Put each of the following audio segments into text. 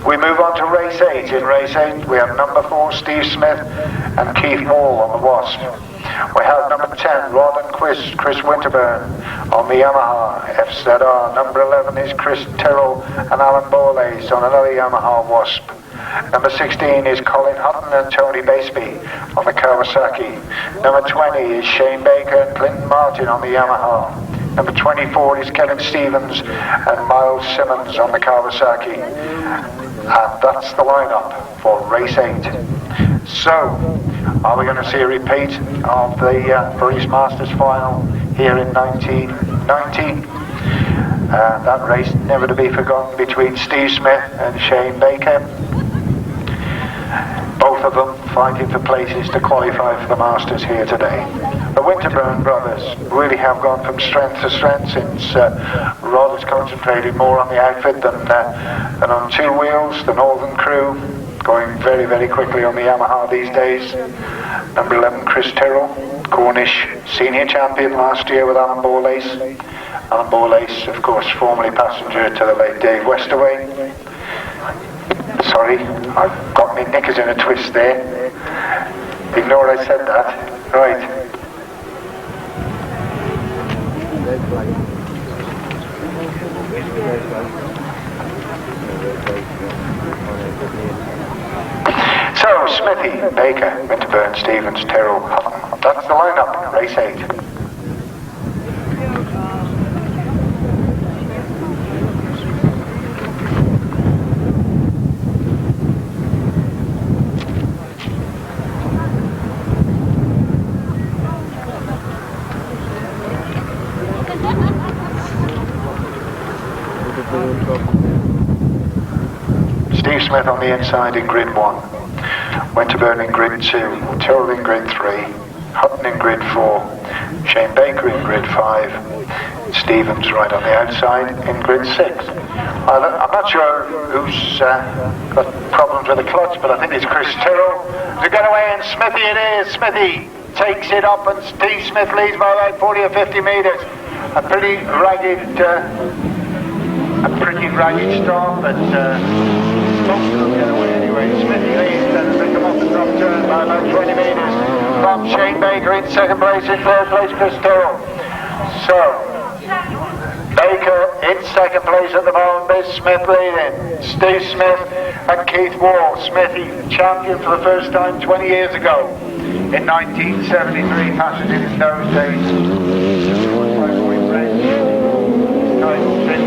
We move on to race 8. In race 8 we have number 4 Steve Smith and Keith Wall on the Wasp. We have number 10 Rod and Chris Winterburn on the Yamaha FZR. Number 11 is Chris Tyrrell and Alan Borlase on another Yamaha Wasp. Number 16 is Colin Hutton and Tony Baseby on the Kawasaki. Number 20 is Shane Baker and Clinton Martin on the Yamaha. Number 24 is Kevin Stevens and Miles Simmons on the Kawasaki. And that's the lineup for race 8. So, are we going to see a repeat of the British Masters final here in 1990? That race never to be forgotten between Steve Smith and Shane Baker. Both of them fighting for places to qualify for the Masters here today. The Winterburn brothers really have gone from strength to strength since Rod has concentrated more on the outfit than on two wheels. The Northern crew going very, very quickly on the Yamaha these days. Number 11 Chris Tyrrell, Cornish senior champion last year with Alan Borlase. Alan Borlase, of course, formerly passenger to the late Dave Westaway. Sorry, I've got my knickers in a twist there. Ignore I said that. Right. So, Smithy, Baker, Winterburn, Stevens, Tyrrell, Hutton. That's the lineup, race 8. Steve Smith on the inside in grid 1, Winterburn in grid 2, Tyrrell in grid 3, Hutton in grid 4, Shane Baker in grid 5, Stevens right on the outside in grid 6. I'm not sure who's got problems with the clutch, but I think it's Chris Tyrrell. To get away, and Smithy it is. Smithy takes it up and Steve Smith leads by about 40 or 50 metres. A pretty ragged start, but most of them get away anyway. Smithy leads and they come off the top turn by about 20 metres from Shane Baker in second place. In third place Chris Tyrrell. So Baker in second place at the moment, Smith leading. Steve Smith and Keith Wall. Smithy champion for the first time 20 years ago in 1973, passenger in those days.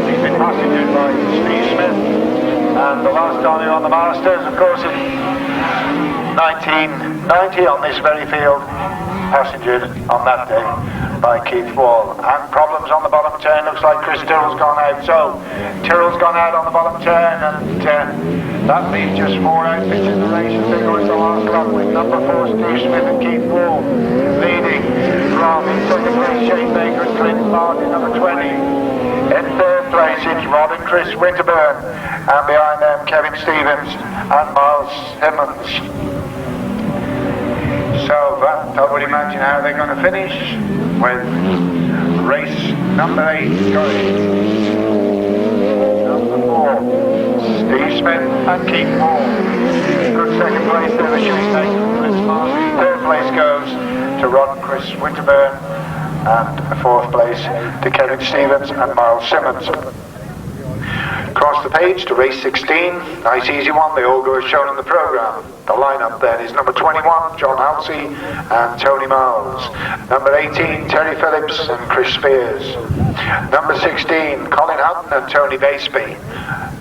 He's been passengered by Steve Smith, and the last time he won the Masters, of course, in 1990 on this very field, passengered on that day by Keith Wall. And problems on the bottom turn, looks like Chris Tyrrell's gone out. So Tyrrell's gone out on the bottom turn, and that leaves just 4 outfits in the race. And there goes the last lap with number 4 Steve Smith and Keith Wall leading from in second place Shane Baker and Clinton Martin, number 20. In third place it's Rod and Chris Winterburn, and behind them Kevin Stevens and Miles Simmons. So I would imagine how they're going to finish with race number 8 going. Number 4, Steve Smith and Keith Wall. Good second place there, the shooting next. Third place goes to Rod and Chris Winterburn, and fourth place to Kevin Stevens and Miles Simmons. Across the page to race 16, nice easy one, they all go as shown in the programme. The lineup then is number 21, John Halsey and Tony Miles. Number 18, Terry Phillips and Chris Spears. Number 16, Colin Hutton and Tony Baseby.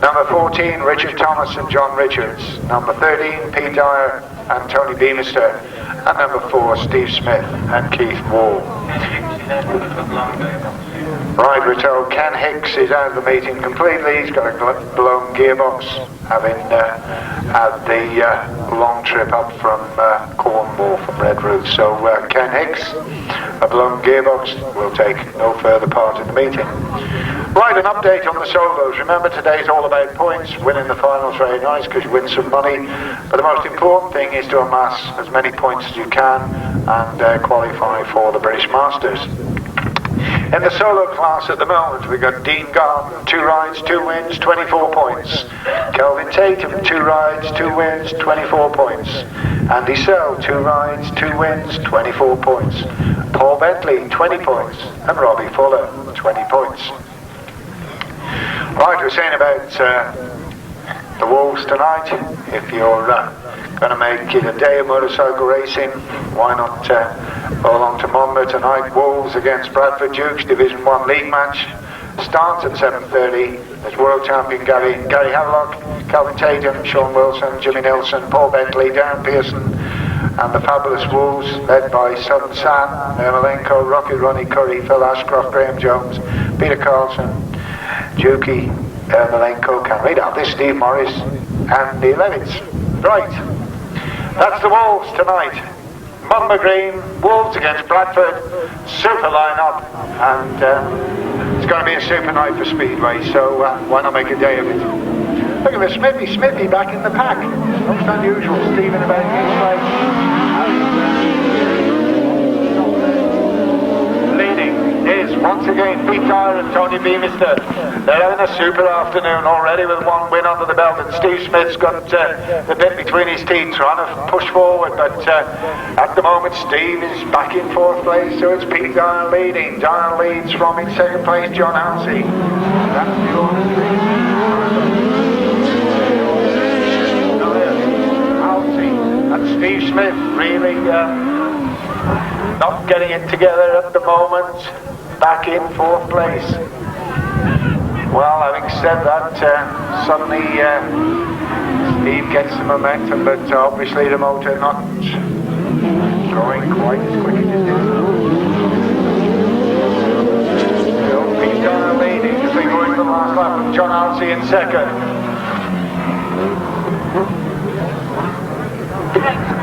Number 14, Richard Thomas and John Richards. Number 13, Pete Dyer and Tony Beamister. And number 4, Steve Smith and Keith Wall. Right, we're told Ken Hicks is out of the meeting completely. He's got a blown gearbox, having had the long trip up from Cornwall from Redruth. So Ken Hicks, a blown gearbox, will take no further part in the meeting. Right, an update on the solos. Remember, today's all about points. Winning the final's very nice because you win some money. But the most important thing is to amass as many points as you can and qualify for the British Masters. In the solo class at the moment, we've got Dean Garden, 2 rides, 2 wins, 24 points. Kelvin Tatum, 2 rides, 2 wins, 24 points. Andy Searle, 2 rides, 2 wins, 24 points. Paul Bentley, 20 points. And Robbie Fuller, 20 points. Right, we're saying about the Wolves tonight. If you're going to make it a day of motorcycle racing, why not go along to Monmouth tonight? Wolves against Bradford Dukes, Division 1 league match. Starts at 7:30. There's world champion Gary Havelock, Calvin Tatum, Sean Wilson, Jimmy Nilsson, Paul Bentley, Darren Pearson, and the fabulous Wolves, led by Southern Sam, Ermolenko, Rocky Ronnie Curry, Phil Ashcroft, Graham Jones, Peter Carlson, Juki, Ermolenko, Can read out this, Steve Morris, and the 11th. Right, that's the Wolves tonight. Monmouth Green, Wolves against Bradford, super line-up, and it's going to be a super night for Speedway, so why not make a day of it? Look at this, Smithy back in the pack. Most unusual, Stephen about leading is once again Pete Dyer and Tony Beamister. They're having a super afternoon already with 1 win under the belt, and Steve Smith's got the bit between his teeth trying to push forward, but at the moment Steve is back in 4th place, so it's Pete Dyer leading. Dyer leads from in 2nd place John Halsey. That's the order. Halsey and Steve Smith really not getting it together at the moment, back in 4th place. Well, having said that, suddenly Steve gets the momentum, but obviously the motor not going quite as quick as it did. Still Pete Dyer leading as they go into the last lap, and John Halsey in 2nd.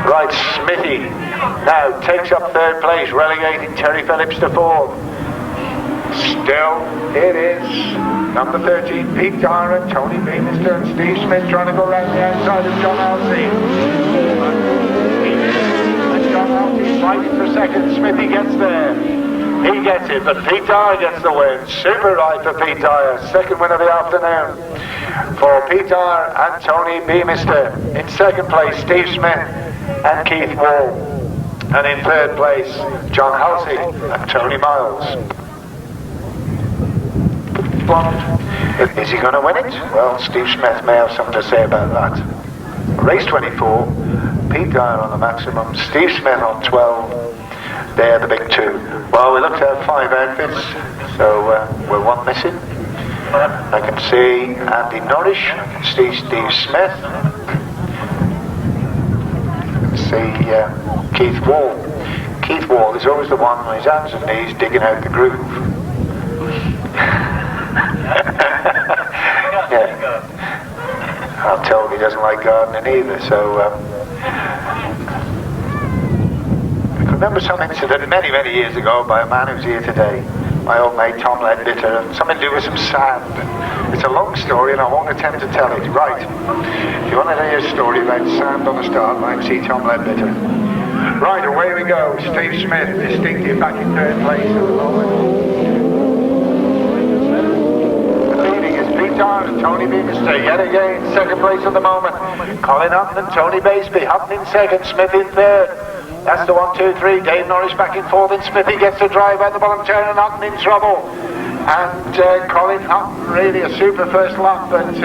Right, Smithy now takes up 3rd place, relegating Terry Phillips to 4th. Still, it is number 13, Pete Dyer and Tony Beamister, and Steve Smith trying to go round the outside of John Halsey. And John Halsey fighting for 2nd. Smithy gets there. He gets it, but Pete Dyer gets the win. Super ride for Pete Dyer. 2nd win of the afternoon for Pete Dyer and Tony Beamister. In 2nd place, Steve Smith and Keith Wall. And in 3rd place, John Halsey and Tony Miles. Is he going to win it? Well, Steve Smith may have something to say about that. Race 24, Pete Dyer on the maximum, Steve Smith on 12. They're the big 2. Well, we looked at 5 outfits, so we're 1 missing. I can see Andy Norrish, I can see Steve Smith, I can see Keith Wall. Keith Wall is always the one on his hands and knees digging out the groove. Yeah. I'm told he doesn't like gardening either, so I can remember some incident many years ago by a man who's here today, my old mate Tom Ledbetter, and something to do with some sand. It's a long story and I won't attempt to tell it. Right, if you want to hear a story about sand on the start line, see Tom Ledbetter. Right, away we go. Steve Smith, distinctive, back in 3rd place at the moment. Dyer and Tony Beamister yet again 2nd place at the moment. Colin Hutton and Tony Baseby. Hutton in 2nd, Smith in 3rd. That's the 1, 2, 3. Dave Norris back in 4th, and Smithy gets the drive at the bottom turn, and Hutton in trouble. And Colin Hutton, really a super first lap, but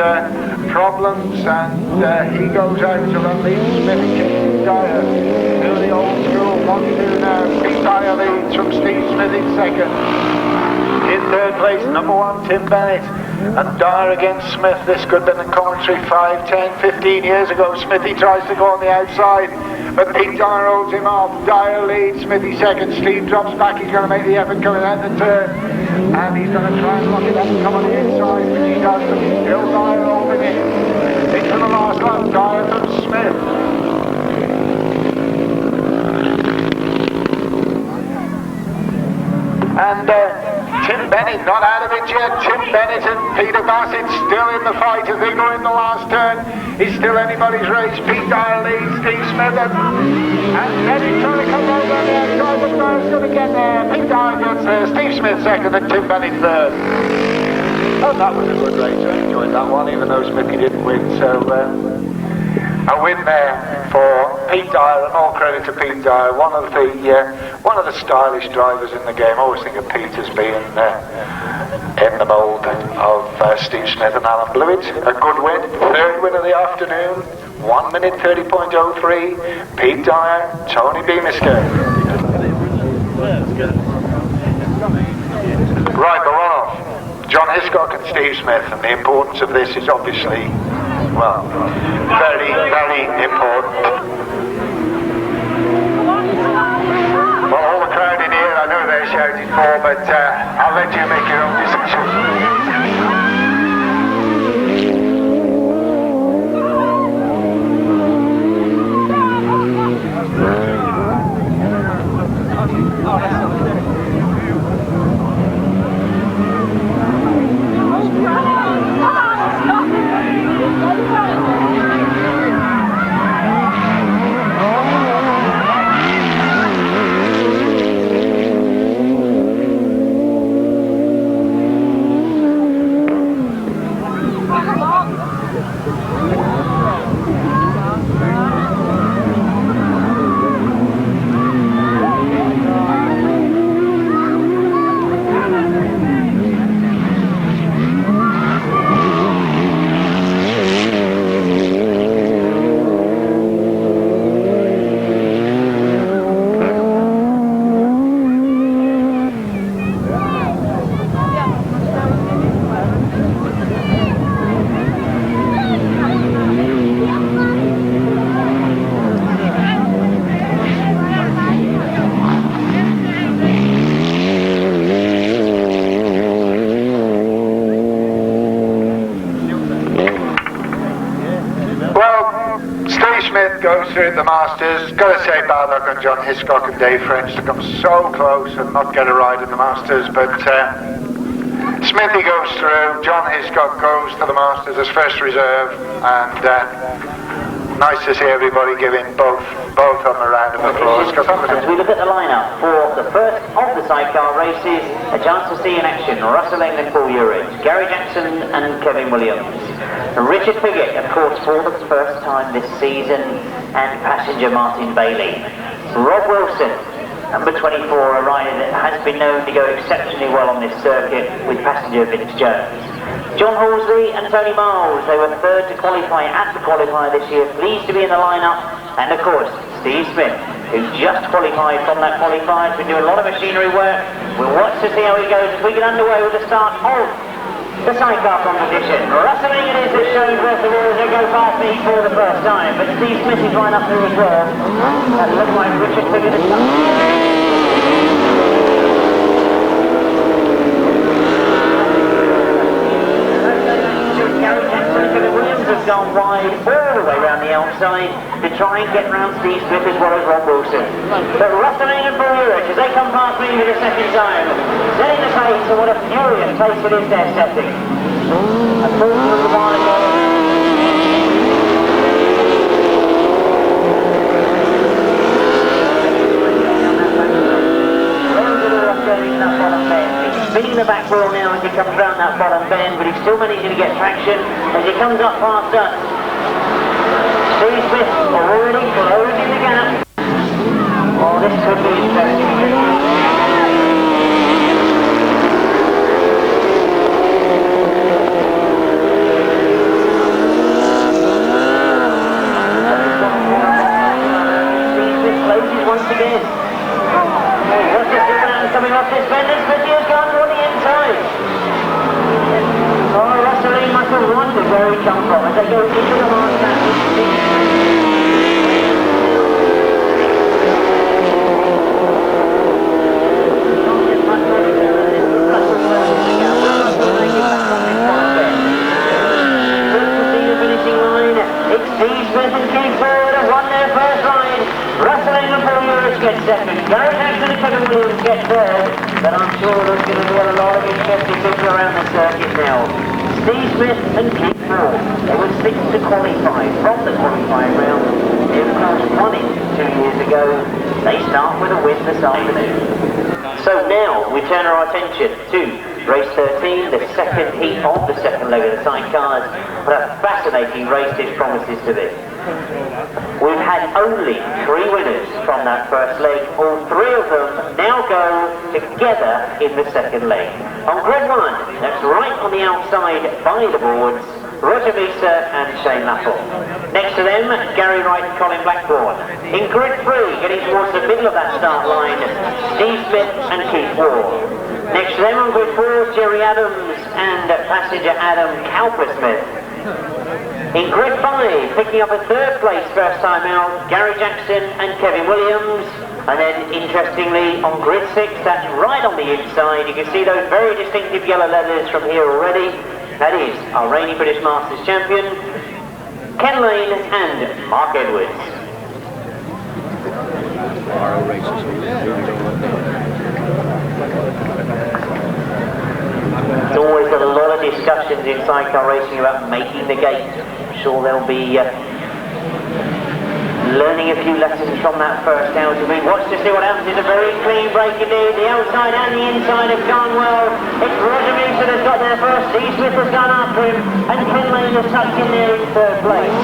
problems, and he goes out to run lead. Smithy kicks Dyer. Do the old school, what to do now? Pete Dyer leads from Steve Smith in 2nd. In 3rd place, number 1, Tim Bennett. And Dyer against Smith. This could have been the commentary 5, 10, 15 years ago. Smithy tries to go on the outside, but Pete Dyer holds him off. Dyer leads, Smithy 2nd. Steve drops back. He's going to make the effort coming out the turn, and he's going to try and lock it up and come on the inside, which he does, but still Dyer holding it. Into the last lap, Dyer from Smith. And Tim Bennett not out of it out yet. Tim Bennett and Peter Bassett still in the fight as they go in the last turn. It's still anybody's race. Pete Dyer leads, Steve Smith and Bennett trying to come over there. Driver first going to get there. Pete Dyer gets there. Steve Smith second and Tim Bennett third. Oh, that was a good race. I enjoyed that one, even though Smithy didn't win. So a win there for Pete Dyer, and all credit to Pete Dyer, one of the stylish drivers in the game. I always think of Pete as being in the mould of Steve Smith and Alan Blewett. A good win, third win of the afternoon, 1 minute 30.03. Pete Dyer, Tony Beamister. Right, the runoff. John Hiscock and Steve Smith, and the importance of this is obviously, well, very, very important. Well, all the crowd in here, I know they're shouting for, but I'll let you make your own decision. Goes through the Masters. Got to say bad luck on John Hiscock and Dave French to come so close and not get a ride in the Masters, but Smithy goes through, John Hiscock goes to the Masters as first reserve, and nice to see everybody giving both of them a round of applause. As we look at the lineup for the first of the sidecar races, a chance to see in action Russell England, Paul Urich, Gary Jackson and Kevin Williams. Richard Piggott, of course, for the first time this season, and passenger Martin Bailey. Rob Wilson, number 24, a rider that has been known to go exceptionally well on this circuit with passenger Vince Jones. John Halsey and Tony Miles, they were third to qualify at the qualifier this year, pleased to be in the lineup, and of course, Steve Smith, who just qualified from that qualifier, has been doing a lot of machinery work. We'll watch to see how he goes as we get underway with the start of the sidecar competition. Russell England is as shown first of all as they go past me for the first time, but Steve Smith is right up there as well. That looks like Richard Piggott is Gary Jackson and Kevin Williams have gone wide all the way around the outside to try and get round Steve Smith as well as Rob Wilson. But Russell England for Urich as they come past me for the second time, setting the pace, and what a furious pace it is they're setting. A quarter of a mile ago. Spinning the back wheel now as he comes round that bottom bend, but he's still managing to get traction as he comes up past us. Steve Smith already closing the gap. Oh, this could be interesting. Once again. What's this around coming off this bend? This Smithy has gone on the inside. Oh, Russell England must have wondered where he come from as they go into the last lap. Finishing line, Steve Smith and Keith Ford have won their first line. Russell England Paul Urich gets second. Gary Jackson and Kevin Williams get third. But I'm sure there's going to be a lot of interesting people around the circuit now. Steve Smith and Keith Ford. There were 6 to qualify from the qualifying round. They of course won it 2 years ago. They start with a win this afternoon. So now we turn our attention to race 13, the second heat of the second leg of the sidecars. What a fascinating race this promises to be. We've had only 3 winners from that first leg. All 3 of them now go together in the second leg. On grid 1, that's right on the outside by the boards, Roger Measor and Shane Lappel. Next to them, Gary Wright and Colin Blackburn. In grid 3, getting towards the middle of that start line, Steve Smith and Keith Ward. Next to them on grid 4, Jerry Adams and passenger Adam Cowper-Smith. In grid 5, picking up a 3rd place first time out, Gary Jackson and Kevin Williams. And then, interestingly, on grid 6, that's right on the inside, you can see those very distinctive yellow leathers from here already. That is our reigning British Masters champion, Ken Lane and Mark Edwards. There's always got a lot of discussions in sidecar racing about making the gate. I'm sure there'll be learning a few lessons from that first outing. We watch to see what happens. It's a very clean break indeed. The outside and the inside have gone well. It's Roger Measor that's got there first. Steve Smith has gone after him, and Ken Lane has tucked in there in 3rd place.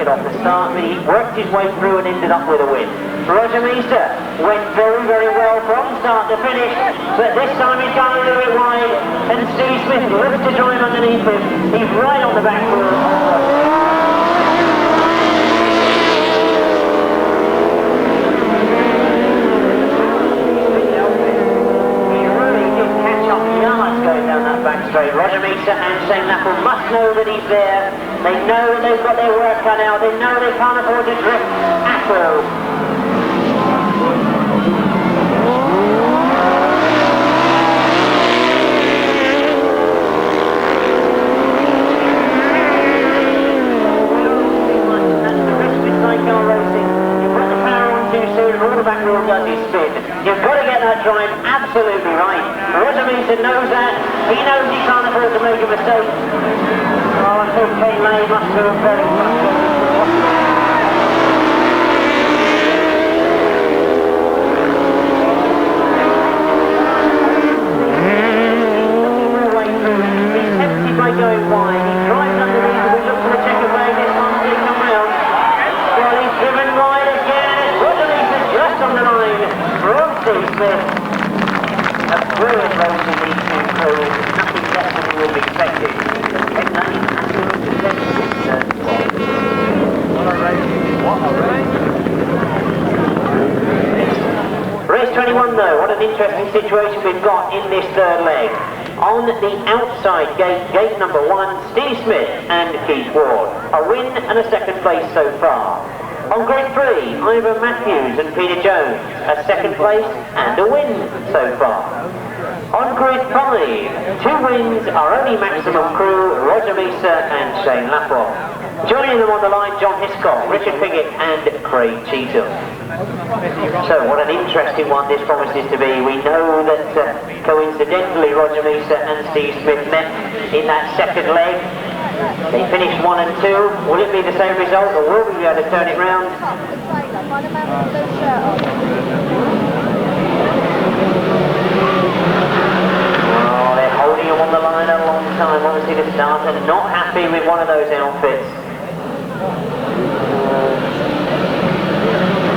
Off the start, but he worked his way through and ended up with a win. Roger Measor went very, very well from start to finish, but this time he's gone a little bit wide, and Steve Smith looks to join underneath him. He's right on the back wheel. He really did catch up yards going down that back straight. Roger Measor and Shane Lappel must know that he's there. They know that they've got their work cut out. They know they can't afford to drift at all. That's the risk with sidecar racing. You put the power on too soon, all the back wheel does is spin. You've got to get that drive absolutely right. Roger Measor knows that. He knows he can't afford to make a mistake. Oh, I think Ken Lane must have been very frustrated. He's tempted by going wide. He drives underneath. We look for a checker flag. This one's going to come round. Well, he's driven wide again. Roger Measor just on the line from Steve Smith. A brilliant race in these 2 crews. Nothing less than we would have expected. Ken Lane. Race 21 though, what an interesting situation we've got in this 3rd leg. On the outside gate, gate number 1, Steve Smith and Keith Ward. A win and a 2nd place so far. On grid 3, Ivor Matthews and Peter Jones. A 2nd place and a win so far. On grid 5, 2 wins, our only maximum crew, Roger Measor and Shane Lappel. Joining them on the line, John Hiscock, Richard Piggott and Craig Cheetham. So what an interesting one this promises to be. We know that coincidentally Roger Measor and Steve Smith met in that 2nd leg. They finished 1 and 2. Will it be the same result or will we be able to turn it round? Oh, they're holding him on the line a long time. Obviously the starter not happy with one of those outfits.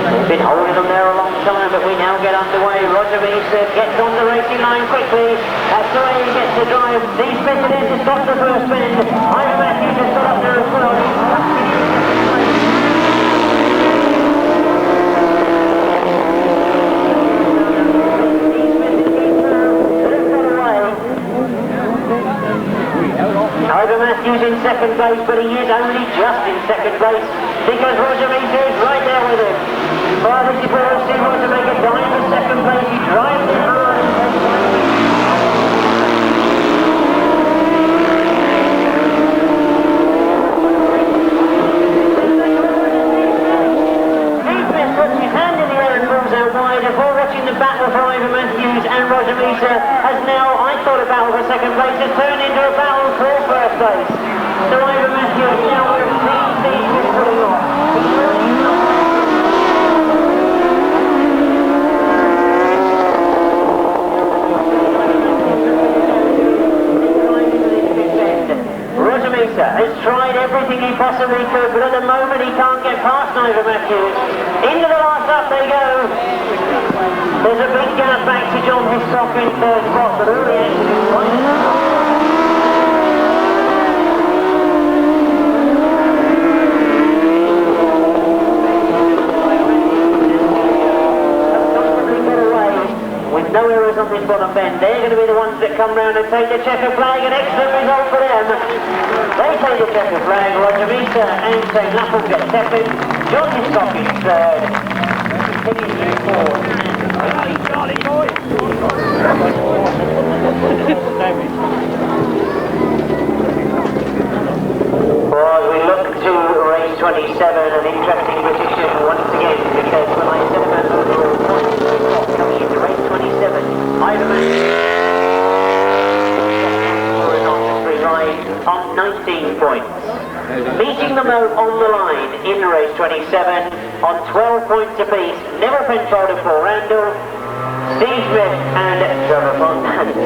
We've been holding them there a long time, but we now get underway. Roger Measor gets on the racing line quickly. That's the way he gets the drive. Steve Smith is to stop the first bend. Ivor Matthews has got up there as well. Ivor Matthews in 2nd place, but he is only just in 2nd place because Roger Measor is right there with him. Well, this is where we'll see Roger make a dive in 2nd place. He drives Matthews and Roger Measor has now, I thought, a battle for second place has turned into a battle for first place. So Ivor Matthews now with Steve Smith pulling off. Roger Measor has tried everything he possibly could, but at the moment he can't get past Ivor Matthews. Into the last lap they go. There's a big gap back to John Hiscock in third spot, but early action is right. No errors on this bottom bend. They're going to be the ones that come round and take the checker flag. An excellent result for them. They take the checker flag. Roger Measor and St. Lappel get second. John Hiscock is third. Piggott is fourth. Charlie boy! Well, as we look to race 27, an interesting position once again, because when I said about the overall points coming into race 27, Ivor Matthews on 19 points. Meeting them on the line in race 27 on 12 points apiece, never controlled a four Randall, Steve Smith and Trevor Fond.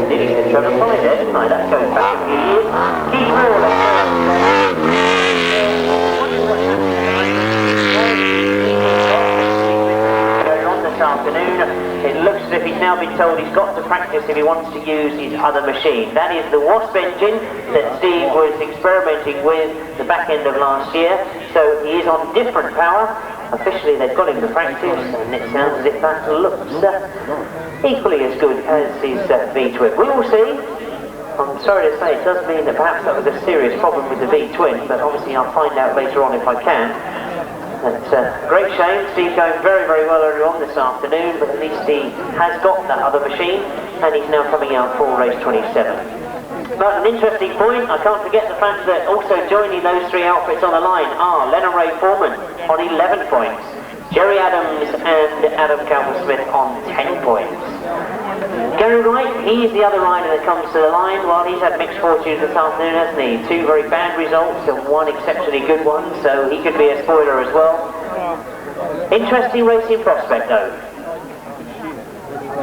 Nearly said Trevor Fond there, didn't I? That goes back a few years. Keith this afternoon. It looks as if he's now been told he's got to practice if he wants to use his other machine. That is the Wasp engine that Steve was experimenting with the back end of last year. So he is on different power. Officially they've got him to practice, and it sounds as if that looks equally as good as his V-twin. We will see. I'm sorry to say it does mean that perhaps that was a serious problem with the V-twin, but obviously I'll find out later on if I can. It's a great shame. Steve going very, very well earlier on this afternoon, but at least he has got that other machine, and he's now coming out for race 27. But an interesting point, I can't forget the fact that also joining those three outfits on the line are Lennon Ray Foreman on 11 points, Jerry Adams and Adam Calvin-Smith on 10 points. Gary Wright, he's the other rider that comes to the line. Well, he's had mixed fortunes this afternoon, hasn't he? Two very bad results and one exceptionally good one, so he could be a spoiler as well. Interesting racing prospect though.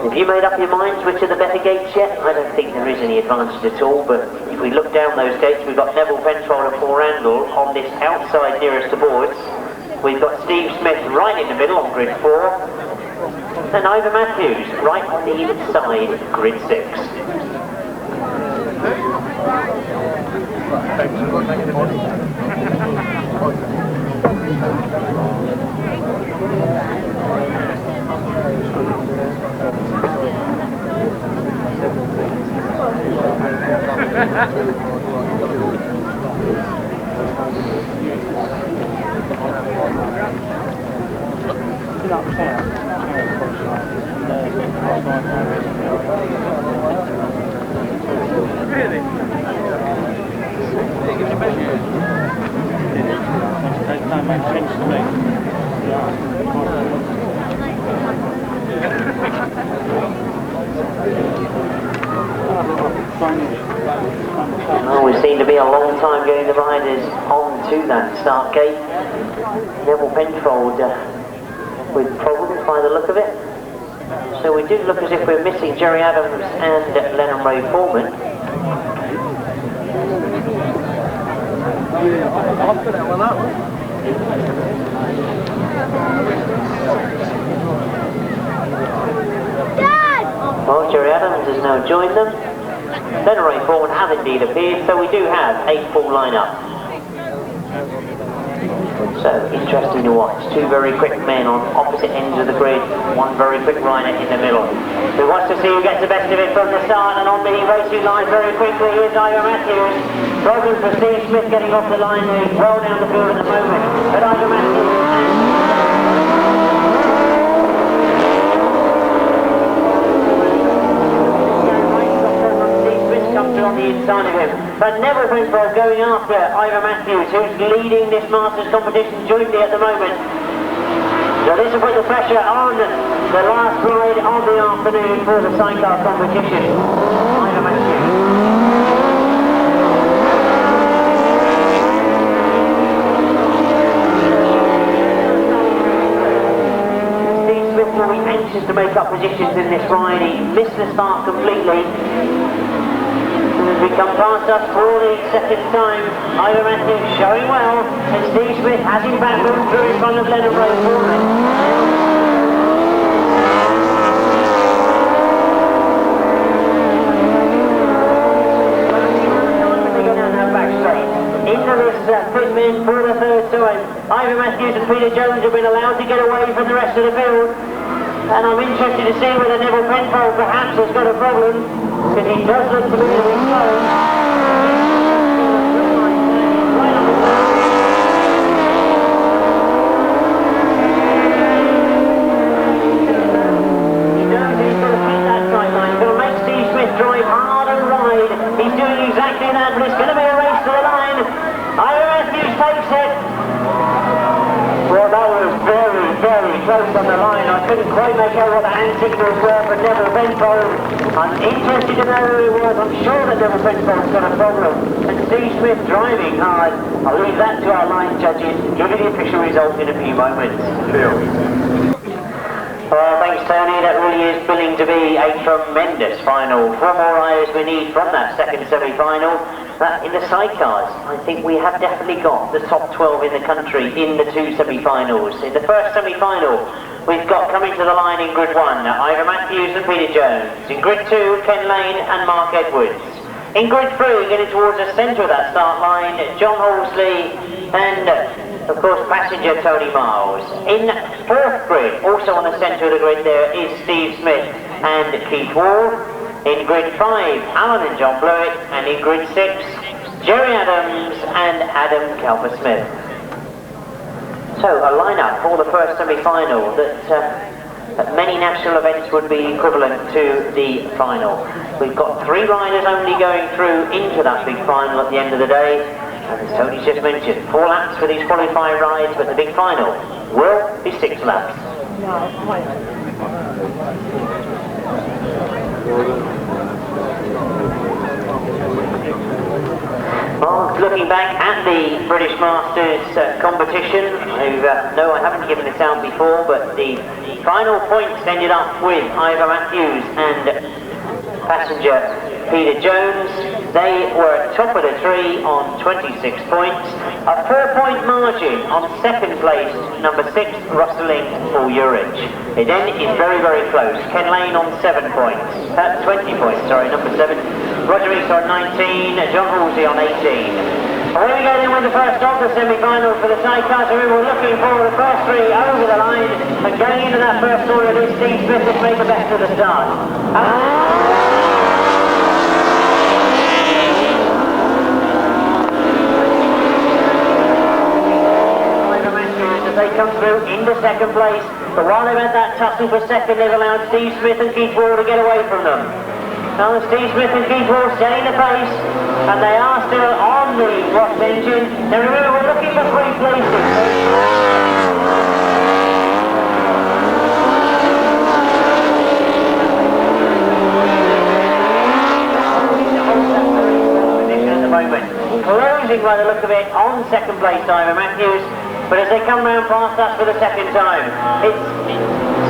Have you made up your minds which are the better gates yet? I don't think there is any advantage at all, but if we look down those gates, we've got Neville Penfold and Paul Randall on this outside nearest to boards. We've got Steve Smith right in the middle on grid 4. And Ivor Matthews right on the inside, grid 6. Really? That makes sense to me. Well, we seem to be a long time getting the riders on to that start gate. Neville Penfold with problems by the look of it. So we do look as if we're missing Jerry Adams and Lennon Ray Foreman. I'll put that one up. Well, Jerry Adams has now joined them. Lennon Ray Foreman has indeed appeared, so we do have a full lineup. So, interesting to watch. Two very quick men on opposite ends of the grid, one very quick rider in the middle. We watch to see who gets the best of it from the start, and on the racing line very quickly, here's Ivor Matthews. Problem for Steve Smith getting off the line there. He's well down the field at the moment. But Ivor Matthews on the inside of him, but Neville Penfold going after Ivor Matthews, who's leading this Masters competition jointly at the moment. So this will put the pressure on the last ride of the afternoon for the sidecar competition. Ivor Matthews. Will be anxious to make up positions in this ride. He missed the start completely. As we come past us for the second time, Ivor Matthews showing well, and Steve Smith has him back moved through in front of Leonard Rowe for him. Into this pitman for the third time. Ivor Matthews and Peter Jones have been allowed to get away from the rest of the field. And I'm interested to see whether Neville Penfold perhaps has got a problem, because he does look to be a bit slow. He knows he's got to keep that sight line. He's going to make Steve Smith drive hard and ride. He's doing exactly that, but it's going to be a race to the line. Ivor Matthews takes it. Well, that was very, very close on the line. I couldn't quite make out what the hand signals were for Neville Penfold. I'm interested to know who it was. I'm sure that Neville Penfold's got a problem. And Steve Smith driving hard. I'll leave that to our line judges. Give you the official result in a few moments. Well, thanks Tony. That really is billing to be a tremendous final. 4 more riders we need from that second semi-final. In the sidecars, I think we have definitely got the top 12 in the country in the 2 semi-finals. In the first semi-final, we've got coming to the line in grid 1, Ivor Matthews and Peter Jones. In grid 2, Ken Lane and Mark Edwards. In grid 3, getting towards the centre of that start line, John Halsey and, of course, passenger Tony Miles. In 4th grid, also on the centre of the grid there, is Steve Smith and Keith Wall. In grid 5, Alan and John Blewett, and in grid 6, Jerry Adams and Adam Calver-Smith. So a lineup for the first semi-final that at many national events would be equivalent to the final. We've got 3 riders only going through into that big final at the end of the day, and as Tony's just mentioned, 4 laps for these qualifying rides, but the big final will be 6 laps. Well, looking back at the British Masters competition, no, I haven't given this out before, but the final points ended up with Ivor Matthews and passenger Peter Jones. They were top of the tree on 26 points. A 4-point margin on second place, number 6, Rustling for Urich. It then is very, very close. Ken Lane on 7 points. 20 points, sorry, number 7. Roger Measor on 19, John Halsey on 18. Here we go then with the first of the semi-finals for the sidecars. We were looking for the first 3 over the line, and going into that first corner, Steve Smith has made the best of the start. They come through into second place, but while they've had that tussle for second, they've allowed Steve Smith and Keith Wall to get away from them. Now Steve Smith and Keith Wall staying the pace, and they are still on the Ross engine. Now remember, we're looking for 3 places. At the moment, closing by the look of it on second place, Ivor Matthews. But as they come round past us for the second time, it's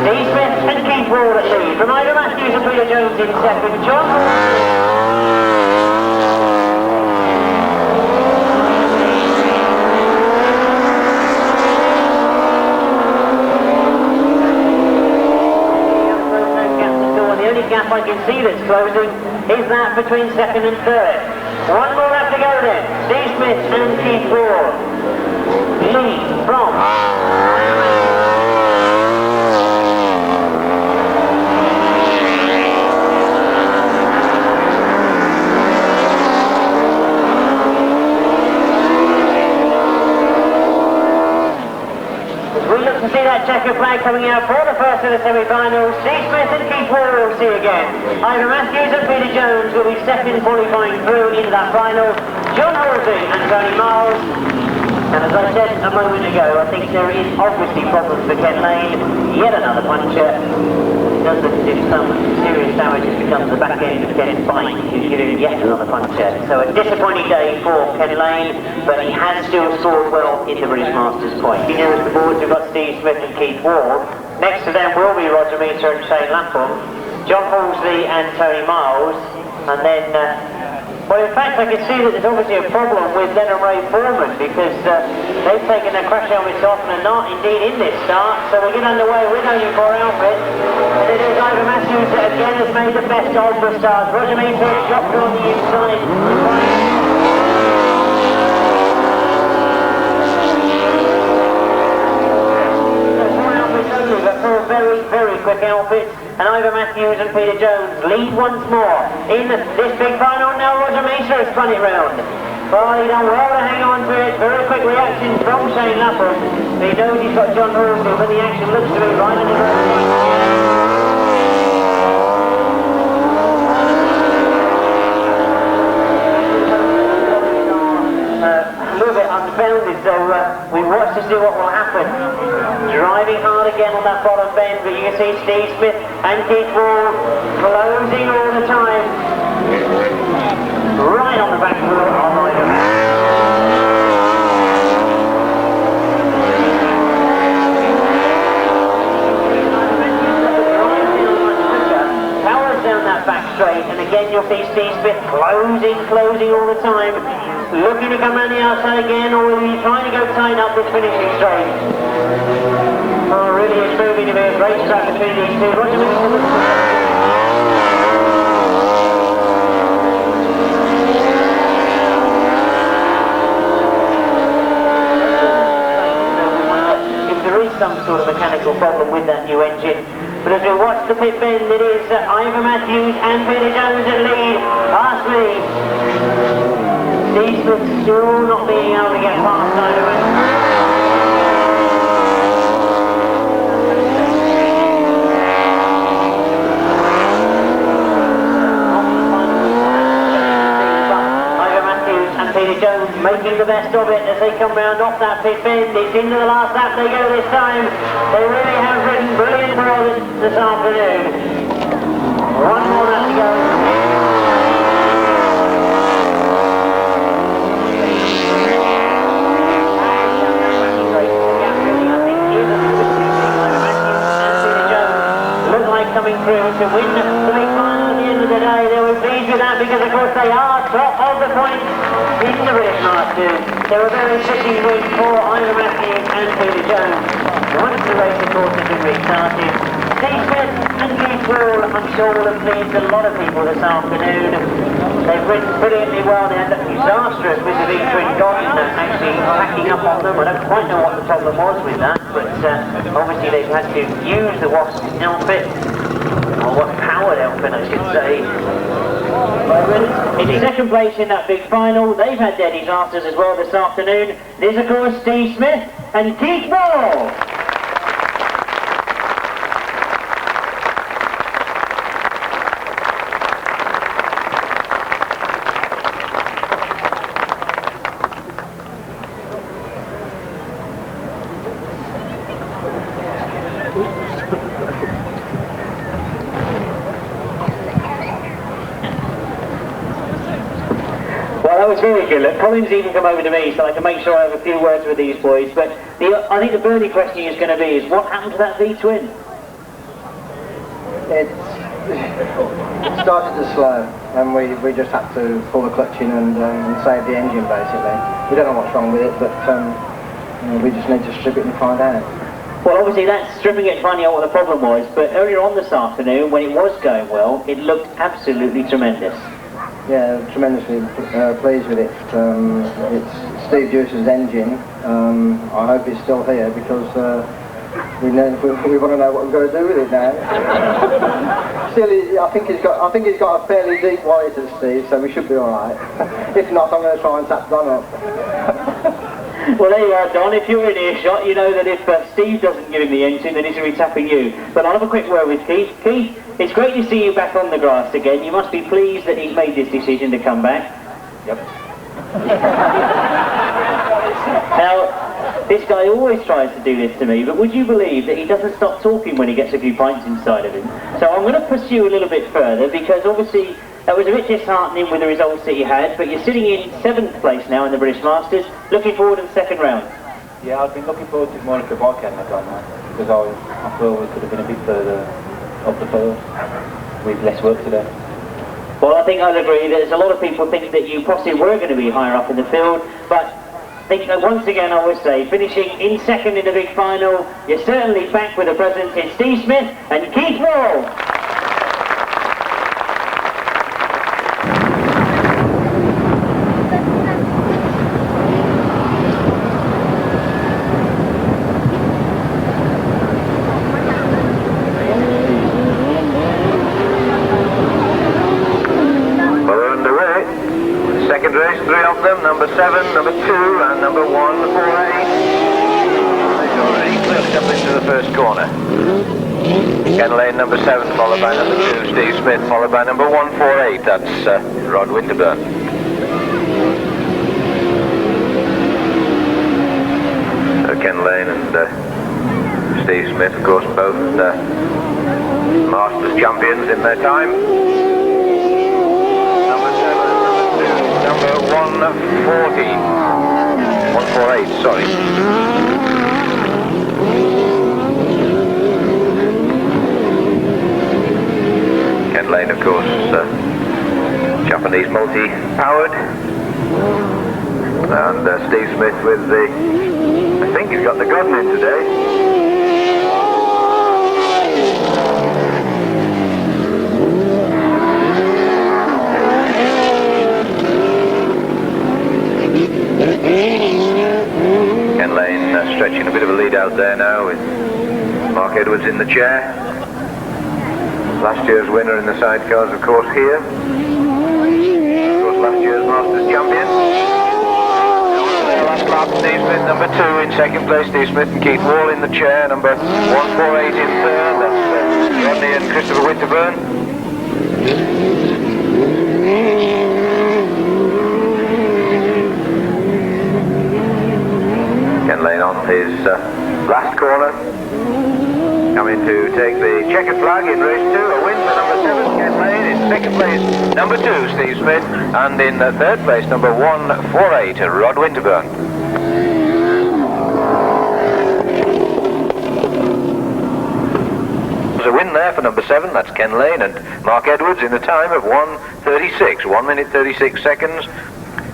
Steve Smith and Keith Wall at lead. From Ivor Matthews and Peter Jones in second. John. The only gap I can see that's closing is that between second and third. 1 more lap to go then. Steve Smith and Keith Wall. Lead from we look to see that checkered flag coming out for the first of the semi-finals. Steve Smith and Keith Wall will see again. Ivor Matthews and Peter Jones will be second qualifying through into that final. John Halsey and Tony Miles And as I said a moment ago, I think there is obviously problems for Ken Lane. Yet another puncture. It does look as if some serious damage has become to the back end of Ken's bike. He's giving yet another puncture. So a disappointing day for Ken Lane, but he has still scored well in the British Masters point. Here at the boards we've got Steve Smith and Keith Ward. Next to them will be Roger Measor and Shane Lapham, John Halsey and Tony Miles, and then well, in fact, I can see that there's obviously a problem with Len and Ray Foreman because they've taken their crash helmets off and are not indeed in this start. So we get underway with only 4 outfits. And it is Ivor Matthews that again has made the best of the start. Roger Measor dropped on the inside. But for a very, very quick outfit, and Ivor Matthews and Peter Jones lead once more in this big final. Now Roger Measor has spun it round. Well, he done well to hang on to it. Very quick reaction from Shane Lapham. He knows he's got John Halsey, but the action looks to be right in the a little bit unfounded, so we watch to see what will happen. Driving hard again on that bottom bend, but you can see Steve Smith and Keith Ward closing all the time. Right on the back wheel of Ivor Matthews. Powers down that back straight, and again you'll see Steve Smith closing all the time. Looking to come around the outside again, or will he trying to go tight up this finishing straight? Oh, really it's moving to be a great scrap between these two. Roger Measor if there is some sort of mechanical problem with that new engine. But as we watch the pit bend, it is Ivor Matthews and Peter Jones at lead. Ask me. Steve Smith still not being able to get past Ivor Matthews. Peter Jones making the best of it as they come round off that pit bend. It's into the last lap they go this time. They really have ridden brilliant well this afternoon. One more lap to go. Look like coming through to win the big final at the end of the day. They were pleased with that because of course they are top of the points in the British Masters. They were very fitting win for Ivor Matthews and Peter Jones. Once the race of course has been restarted, Steve Smith and Keith Ward I'm sure will have pleased a lot of people this afternoon. They've ridden brilliantly well. They had that disastrous with the V-twin Gordon actually packing up on them. I don't quite know what the problem was with that, but obviously they've had to use the Wasp outfit, or what powered outfit I should say. In second place in that big final, they've had their disasters as well this afternoon. This of course Steve Smith and Keith Ward. Well, that was very good. Look, Colin's even come over to me so I can make sure I have a few words with these boys. But I think the burning question is going to be is what happened to that V-twin? It started to slow, and we just had to pull the clutch in and save the engine basically. We don't know what's wrong with it, but we just need to strip it and find out. Well, obviously that's stripping it and finding out what the problem was. But earlier on this afternoon, when it was going well, it looked absolutely tremendous. Yeah, tremendously pleased with it. It's Steve Dewison's engine. I hope it's still here because we want to know what we're going to do with it now. Still, I think he's got a fairly deep wire to Steve, so we should be all right. If not, I'm going to try and tap Don up. Well, there you are, Don. If you're in earshot, you know that if Steve doesn't give him the engine, then he's going to be tapping you. But I'll have a quick word with Keith. Keith, it's great to see you back on the grass again. You must be pleased that he's made this decision to come back. Yep. Now, this guy always tries to do this to me, but would you believe that he doesn't stop talking when he gets a few pints inside of him? So I'm going to pursue a little bit further, because obviously that was a bit disheartening with the results that you had, but you're sitting in 7th place now in the British Masters, looking forward to the second round. Yeah, I've been looking forward to it more if I can have done that, because I feel we could have been a bit further up the field with less work today. Well, I think I'll agree. There's a lot of people think that you possibly were going to be higher up in the field, but I think that once again I would say, finishing in 2nd in the big final, you're certainly back with the presence in Steve Smith and Keith Wall. Number 7, number 2, and number 148. They've already closed up into the first corner. Ken Lane, number 7, followed by number 2, Steve Smith, followed by number 148. That's Rod Winterburn. Ken Lane and Steve Smith, of course, both Masters champions in their time. Number 148, sorry. Ken Lane, of course, Japanese multi-powered. And Steve Smith with the, I think he's got the gun in today. Ken Lane stretching a bit of a lead out there now with Mark Edwards in the chair. Last year's winner in the sidecars, of course, here. Of course, last year's Masters champion. Last lap, Steve Smith, number 2 in 2nd place. Steve Smith and Keith Wall in the chair. Number 148 in 3rd. That's Rodney and Christopher Winterburn. Ken Lane on his last corner, coming to take the checkered flag in race 2. A win for number 7, Ken Lane. In 2nd place, number 2, Steve Smith, and in 3rd place, number 148, Rod Winterburn. There's a win there for number 7, that's Ken Lane, and Mark Edwards in a time of 1:36, 1 minute 36 seconds.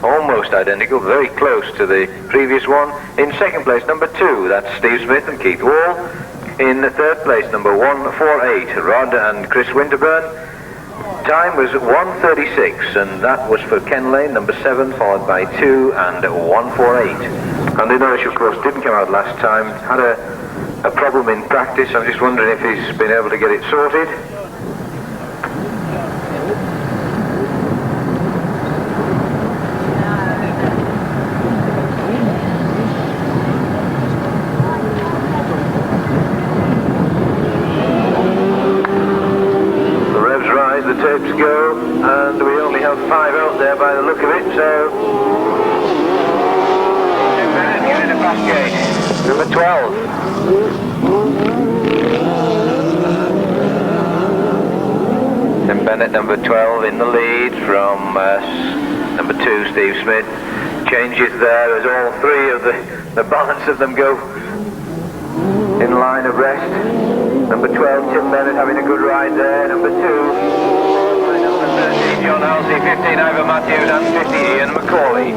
Almost identical, very close to the previous one. In 2nd place, number 2, that's Steve Smith and Keith Wall. In 3rd place, number 148, Rod and Chris Winterburn. Time was 1:36, and that was for Ken Lane, number 7, followed by 2 and 148. Andy Nourish, of course, didn't come out last time. Had a problem in practice. I'm just wondering if he's been able to get it sorted. Tapes go, and we only have 5 out there by the look of it, so Tim Bennett getting a fast gate, number 12. Tim Bennett, number 12, in the lead from number 2, Steve Smith. Changes there as all 3 of the balance of them go in line of rest. Number 12, Tim Bennett, having a good ride there. Number 2, 13, John Halsey, 15, Ivor Matthews, and 50, Ian McCauley.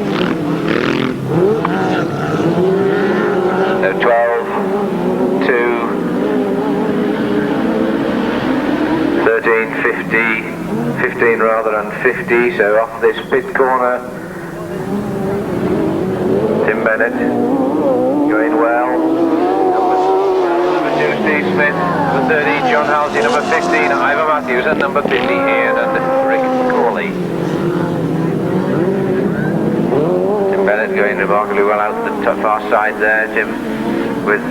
So 12, 2, 13, 50, 15 rather, and 50. So off this pit corner, Tim Bennett going well. Number 2, Steve Smith. Number 13, John Halsey. Number 15, Ivor Matthews, and number 50, Ian and Rick McCauley. Tim Bennett going remarkably well out the far side there, Tim, with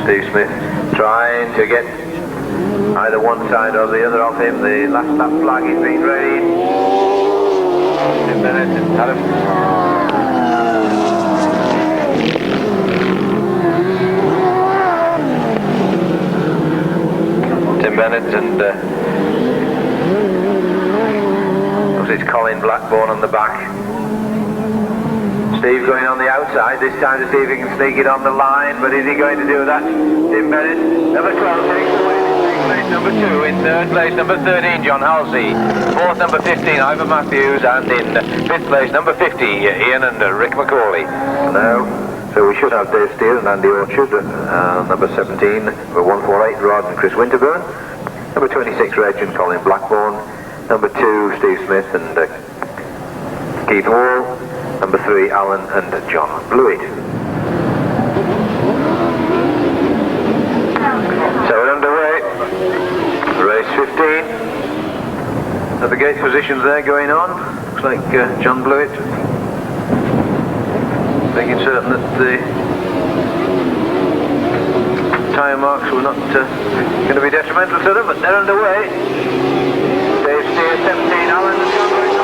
Steve Smith trying to get either one side or the other of him. The last lap flag is being raised. Tim Bennett had a Bennett and it's Colin Blackburn on the back. Steve going on the outside this time to see if he can sneak it on the line, but is he going to do that? Tim Bennett, number 12 takes the win. Place number 2, in third place number 13 John Halsey, fourth number 15 Ivor Matthews, and in fifth place number 50 Ian and Rick McCauley. Now, so we should have Dave Steele and Andy Orchard, number 17 number 148 Rod and Chris Winterburn, number 26 Reg and Colin Blackburn, number 2 Steve Smith and Keith Wall, number 3 Alan and John Blewett. So we're underway. Race 15. At the gate positions there going on. Looks like John Blewett making certain that the tyre marks were not going to be detrimental to them, but they're underway. Dave Steer 17, Alan and John Blewett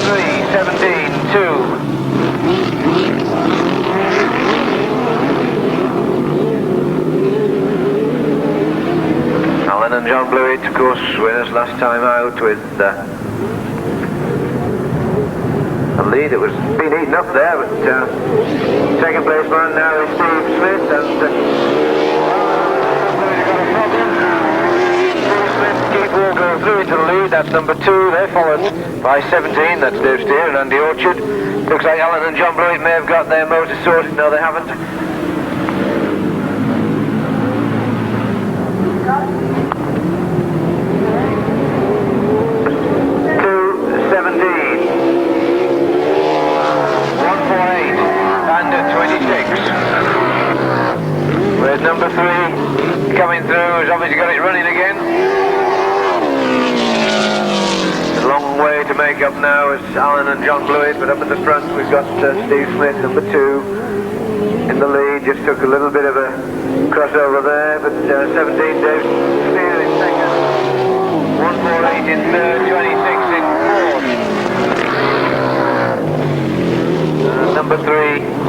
3, 17, 2. Alan and John Blewett, of course, winners last time out with a lead that was being eaten up there, but second place man now is Steve Smith, and Steve Smith, Keith Wall going through into the lead, that's number 2, they're followed by 17, that's Dave Steer and Andy Orchard. Looks like Alan and John Blewett may have got their motor sorted, no they haven't. Whereas number 3 coming through has obviously got it running again. A long way to make up now is Alan and John Blewett, but up at the front we've got Steve Smith, number 2, in the lead. Just took a little bit of a crossover there, but 17 Dave Steele in second, 148 in third, 26 in fourth. Number 3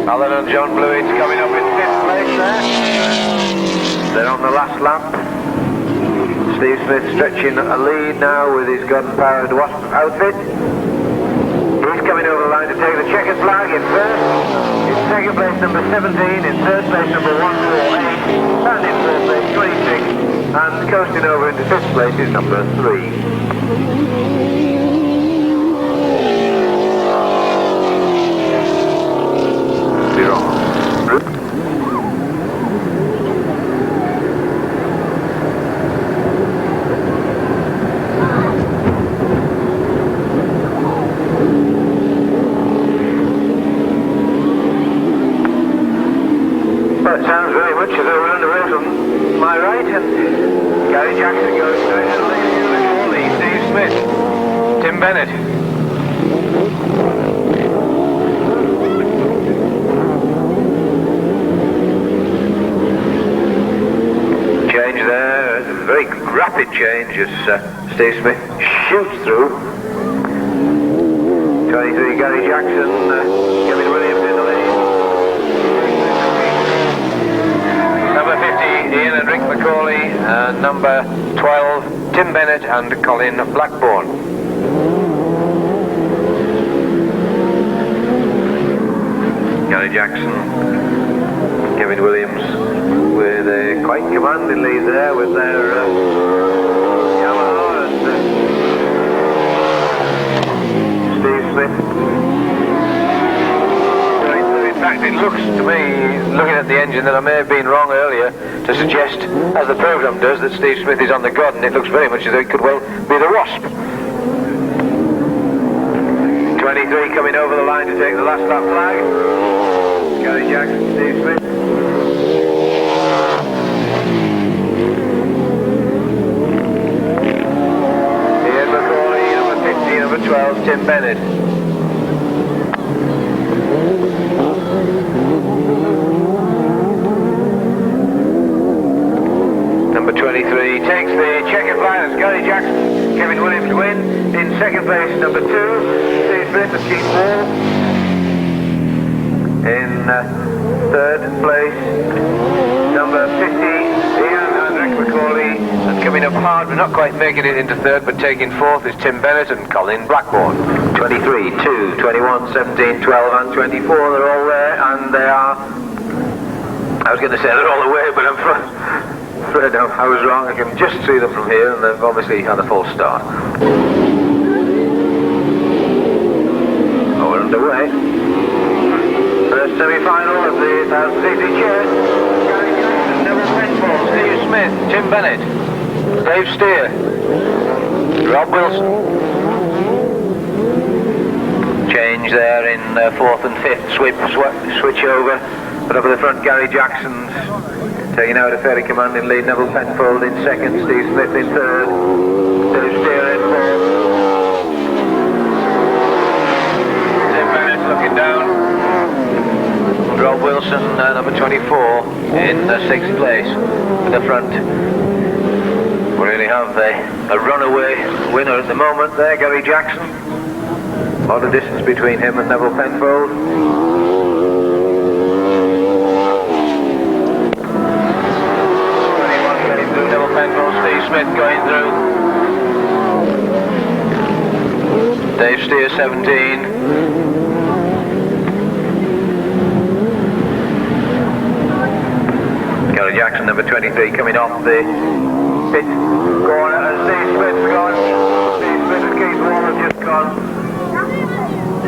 Alan and John Blewett coming up in 5th place there. They're on the last lap. Steve Smith stretching a lead now with his gun-powered Wasp outfit. He's coming over the line to take the checkered flag in first. In second place number 17, in third place number 148, and in fourth place 26, and coasting over into 5th place is number 3. Bennett. Change there, a very rapid change as Steve Smith shoots through. 23 Gary Jackson, Kevin Williams in the lead. Number 50 Ian and Rick McCauley, and number 12 Tim Bennett and Colin Blackburn. Gary Jackson, Kevin Williams with a quite commanding lead there with their Yamaha and Steve Smith. In fact, it looks to me, looking at the engine, that I may have been wrong earlier to suggest, as the programme does, that Steve Smith is on the God, and it looks very much as though it could well be the Wasp. 23 coming over the line to take the last lap flag. Gary Jackson, Steve Smith. Ian McCauley, number 50, number 12, Tim Bennett. Number 23 takes the checkered flag as Gary Jackson, Kevin Williams win. In second place, number 2, Steve Smith and Keith Wall. In third place, number 50, Ian hard. We're not quite making it into third, but taking fourth is Tim Bennett and Colin Blackburn. 23, 2, 21, 17, 12 and 24. They're all there, and they are... I was going to say they're all away, but I'm afraid I was wrong. I can just see them from here, and they've obviously had a false start. Oh, we're underway. First semi-final of the 1000cc chair. Steve Smith, Tim Bennett, Dave Steer, Rob Wilson. Change there in fourth and fifth, switch over. But up at the front, Gary Jackson's taking out a fairly commanding lead. Neville Penfold in second, Steve Smith in third, Dave Steer in fourth. Tim Bennett looking down. Rob Wilson, number 24, in sixth place at the front. We really have a runaway winner at the moment there, Gary Jackson. A lot of distance between him and Neville Penfold. 21 getting through, Neville Penfold, Steve Smith going through. Dave Steer 17. Gary Jackson, number 23, coming off the pit corner, and Steve Smith's gone. Steve Smith and Keith Wall have just gone.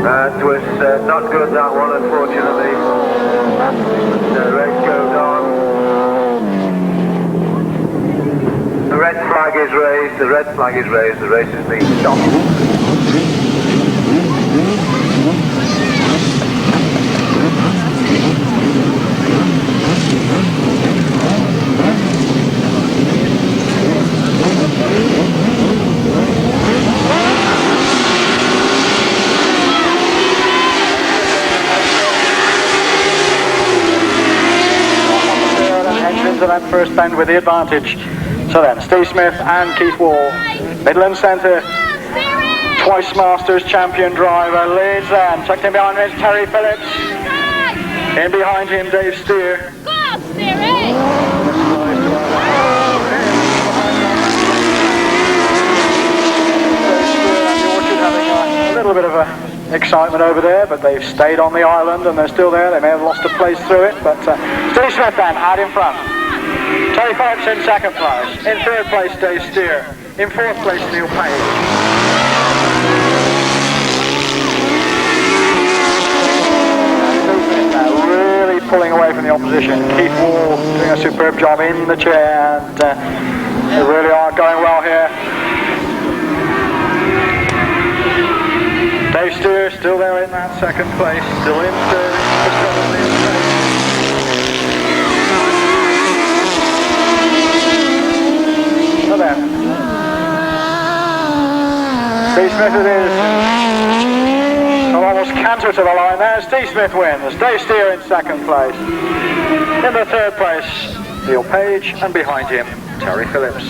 That was not good, that one, unfortunately. The race goes on. The red flag is raised, the red flag is raised, the race has been stopped. Into that first bend with the advantage. So then, Steve Smith and Keith Wall, Midland Centre, twice Masters champion driver, leads them. Tucked in behind him is Terry Phillips. In behind him, Dave Steer. Go, Steer! A little bit of excitement over there, but they've stayed on the island and they're still there. They may have lost a place through it, but Steve Smith then out in front. Terry Phillips in second place. In third place, Dave Steer. In fourth place, Neil Page. Really pulling away from the opposition. Keith Wall doing a superb job in the chair, and they really are going well here. Dave Steer still there in that second place, still in third. So then, Steve Smith it is. So almost canter to the line there. Steve Smith wins. Dave Steer in second place. In the third place, Neil Page, and behind him, Terry Phillips.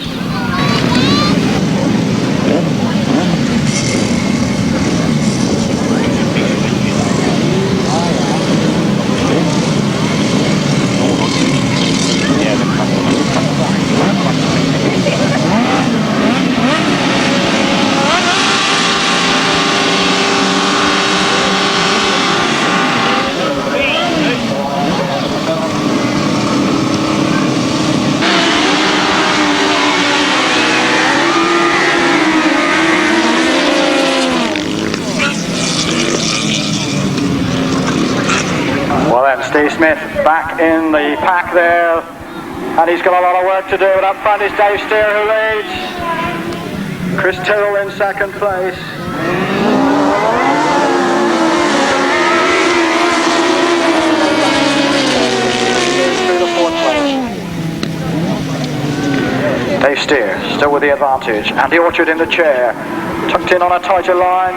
Steve Smith back in the pack there, and he's got a lot of work to do. And up front is Dave Steer who leads. Chris Tyrrell in second place. Through the fourth place. Dave Steer still with the advantage. Andy Orchard in the chair, tucked in on a tighter line.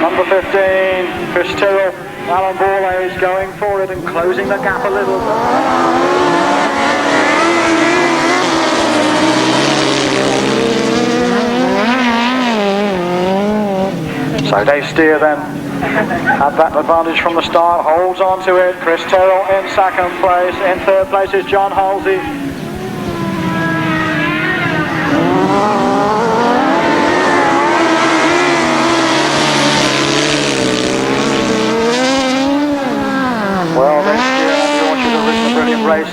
Number 15, Chris Tyrrell. Alan Borley is going for it and closing the gap a little. So Dave Steer then had that advantage from the start, holds on to it. Chris Tyrrell in second place. In third place is John Halsey.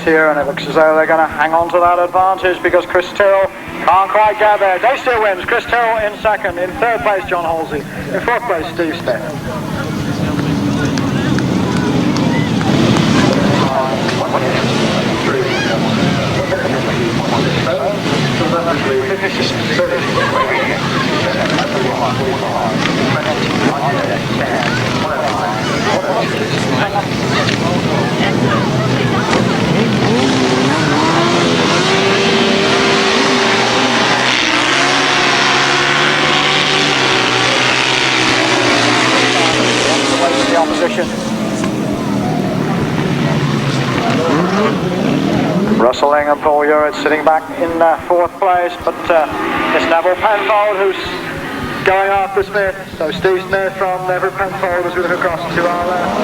here, and it looks as though they're going to hang on to that advantage because Chris Tyrrell can't quite get there. Day Steer wins. Chris Tyrrell in second. In third place, John Halsey. In fourth place, Steve Smith. The opposition. Russell and Paul Uritz sitting back in fourth place, but it's Neville Penfold who's going after Smith. So Steve Smith from Neville Penfold as we look across to our left.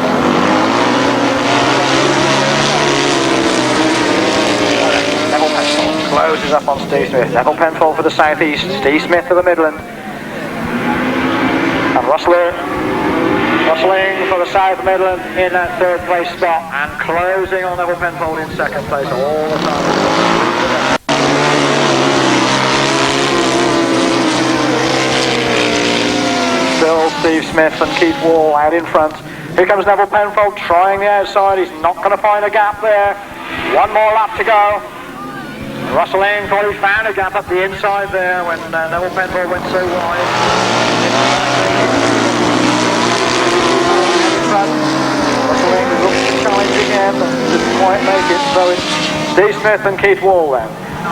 Neville Penfold closes up on Steve Smith. Neville Penfold for the southeast, Steve Smith for the Midland. And Rustling for the South Midland in that third place spot, and closing on Neville Penfold in second place all the time. Still Steve Smith and Keith Wall out in front. Here comes Neville Penfold trying the outside. He's not going to find a gap there. One more lap to go. Russell Ing thought he found a gap up the inside there when Neville Penfold went so wide. Russell Ing looks to challenge again, but didn't quite make it. So it's Steve Smith and Keith Wall then,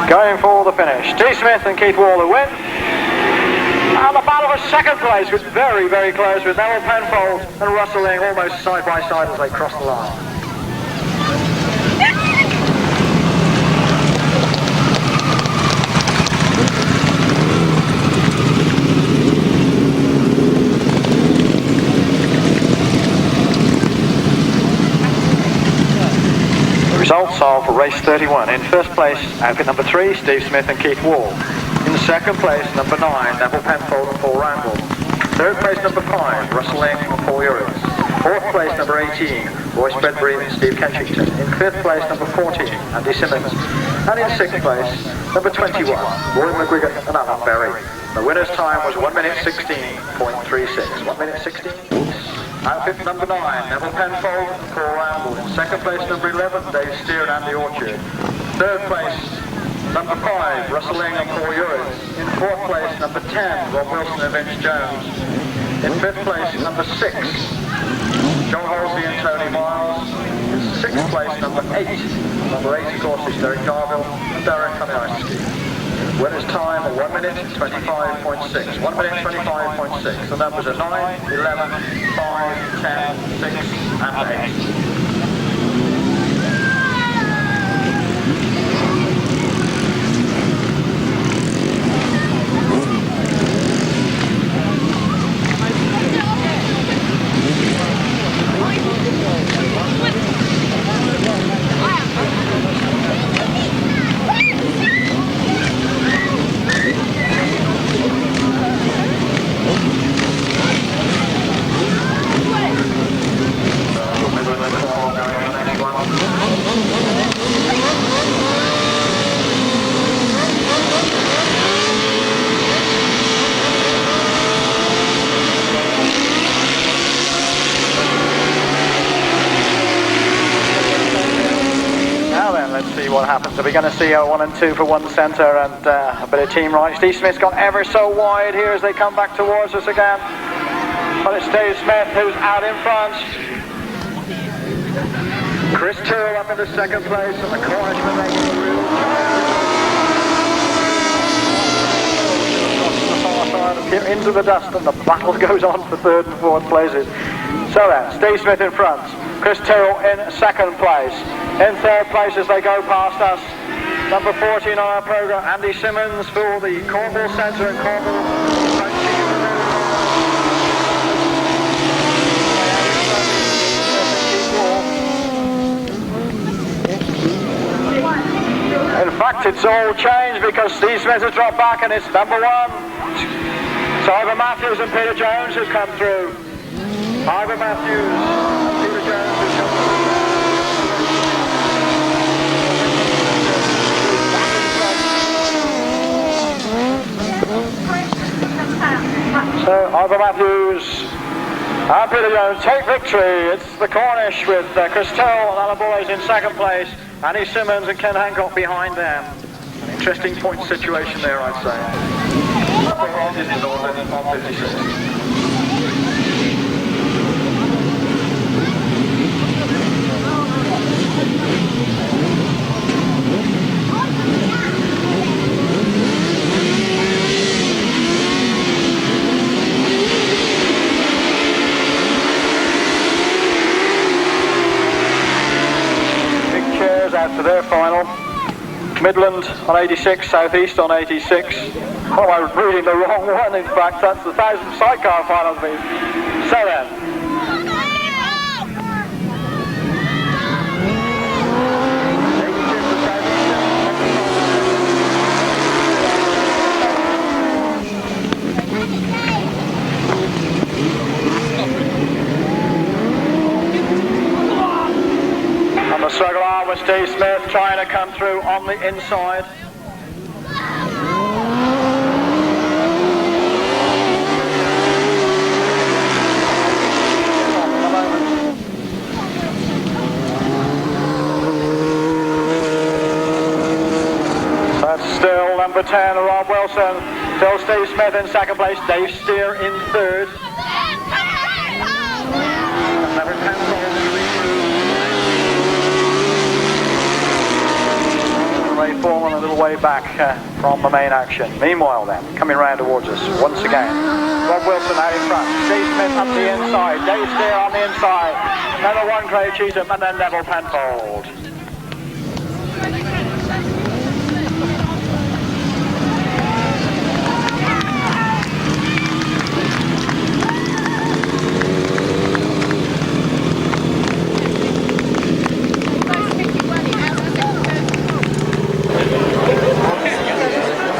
going for the finish. Steve Smith and Keith Wall who win. And the battle for second place was very, very close with Neville Penfold and Russell Ing almost side by side as they crossed the line. Results of race 31. In first place, outfit number 3, Steve Smith and Keith Wall. In second place, number 9, Neville Penfold and Paul Randall. Third place, number 5, Russell Ing and Paul Uritz. Fourth place, number 18, Royce Bredbury and Steve Kenchington. In fifth place, number 14, Andy Simmons. And in sixth place, number 21, Roy McGuigan and Alan Berry. The winner's time was 1 minute 16.36. 1 minute 16. Outfit number 9, Neville Penfold and Paul Randall. In second place, number 11, Dave Steer and Andy Orchard. Third place, number 5, Russell Ing and Paul Uritz. In fourth place, number 10, Rob Wilson and Vince Jones. In fifth place, number 6, John Halsey and Tony Miles. In sixth place, number 8, of course, is Derek Garville and Derek Kamiaski. Winner's time of 1 minute 25.6. 1 minute 25.6. The numbers are 9, 11, 5, 10, 6, and 8. What happens? Are we going to see a 1 and 2 for one centre and a bit of team right? Steve Smith's gone ever so wide here as they come back towards us again. But it's Steve Smith who's out in front. Chris Tyrrell up into second place and the Cornishman making the real into the dust, and the battle goes on for third and fourth places. So then, Steve Smith in front, Chris Tyrrell in second place. In third place as they go past us, number 14 on our programme, Andy Simmons for the Cornwall Centre and Cornwall. In fact, it's all changed because Steve Smith has dropped back and it's number 1. So Ivor Matthews and Peter Jones has come through. Ivor Matthews and Peter Jones has come through. Ivor Matthews and Peter Jones take victory. It's the Cornish with Chris Tell and Alan Boys in second place. Annie Simmons and Ken Hancock behind them. An interesting point situation there, I'd say. Out to their final. Midland on 86, Southeast on 86. Oh, I was reading the wrong one, in fact. That's the 1000 sidecar final. So then. Struggle on with Steve Smith trying to come through on the inside. That's still number 10, Rob Wilson. Still Steve Smith in second place, Dave Steer in third. Number 10. Foreman a little way back from the main action. Meanwhile then, coming round towards us once again, Rob Wilson out in front, Steve Smith up the inside, Dave Steer on the inside, number 1 Craig Cheatham and then Neville Penfold.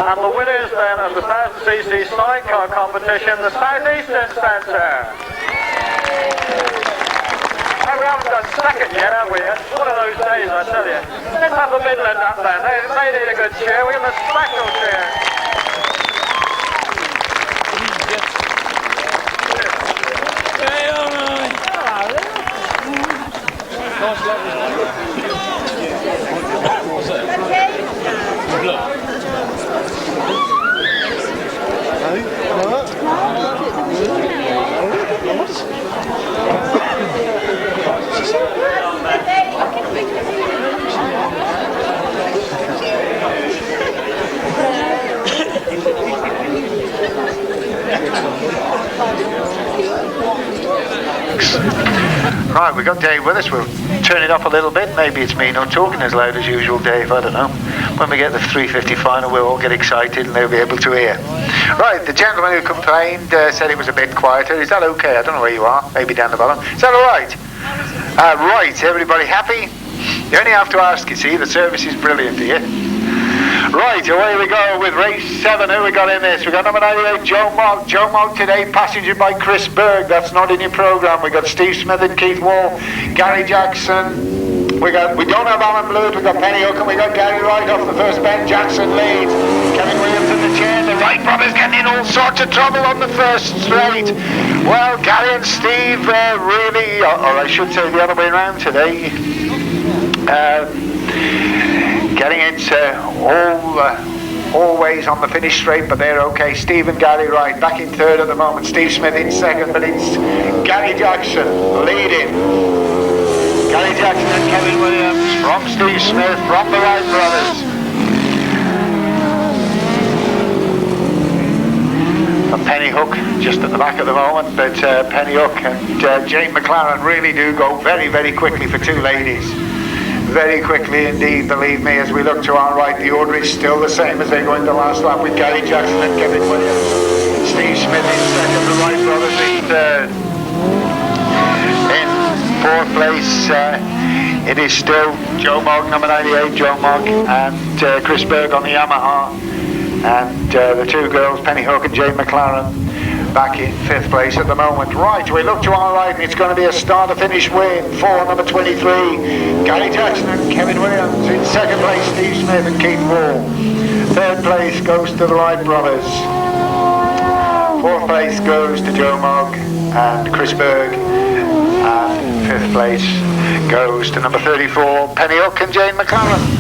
And the winners then of the 1000cc sidecar competition, the Southeastern Centre. Oh, we haven't done second yet, have we? It's one of those days, I tell you. Let's have the Midland up then. They need a good cheer. We have a special cheer. Right, we've got Dave with us. We'll turn it up a little bit. Maybe it's me not talking as loud as usual, Dave, I don't know. When we get the 350 final, we'll all get excited and they'll be able to hear. Right, the gentleman who complained said it was a bit quieter. Is that okay? I don't know where you are. Maybe down the bottom. Is that all right? Right, everybody happy? You only have to ask, you see. The service is brilliant here. Right, away we go with race 7. Who we got in this? We got number 98, Joe Mogg. Joe Mogg today, passenger by Chris Berg. That's not in your programme. We got Steve Smith and Keith Wall, Gary Jackson. We don't have Alan Blewett. We got Penny Hook and we got Gary Wright off the first Ben Jackson lead. Kevin Williams in the chair. The Wright brothers getting in all sorts of trouble on the first straight. Well, Gary and Steve really, or I should say the other way around today. Getting it always on the finish straight, but they're okay. Steve and Gary Wright back in third at the moment. Steve Smith in second, but it's Gary Jackson leading. Gary Jackson and Kevin Williams from Steve Smith, from the Wright brothers. And Penny Hook just at the back at the moment, but Penny Hook and Jane McLaren really do go very, very quickly for two ladies. Very quickly indeed, believe me. As we look to our right, the order is still the same as they go into last lap with Gary Jackson and Kevin Williams. Steve Smith in second, the Wright brothers in third. In fourth place, it is still Joe Mogg, number 98, Joe Mogg, and Chris Berg on the Yamaha. And the two girls, Penny Hook and Jane McLaren, back in fifth place at the moment. Right, we look to our right and it's going to be a start-to-finish win for number 23, Gary Jackson and Kevin Williams. In second place, Steve Smith and Keith Wall. Third place goes to the Wright brothers. Fourth place goes to Joe Mogg and Chris Berg, and fifth place goes to number 34, Penny Hook and Jane McLaren.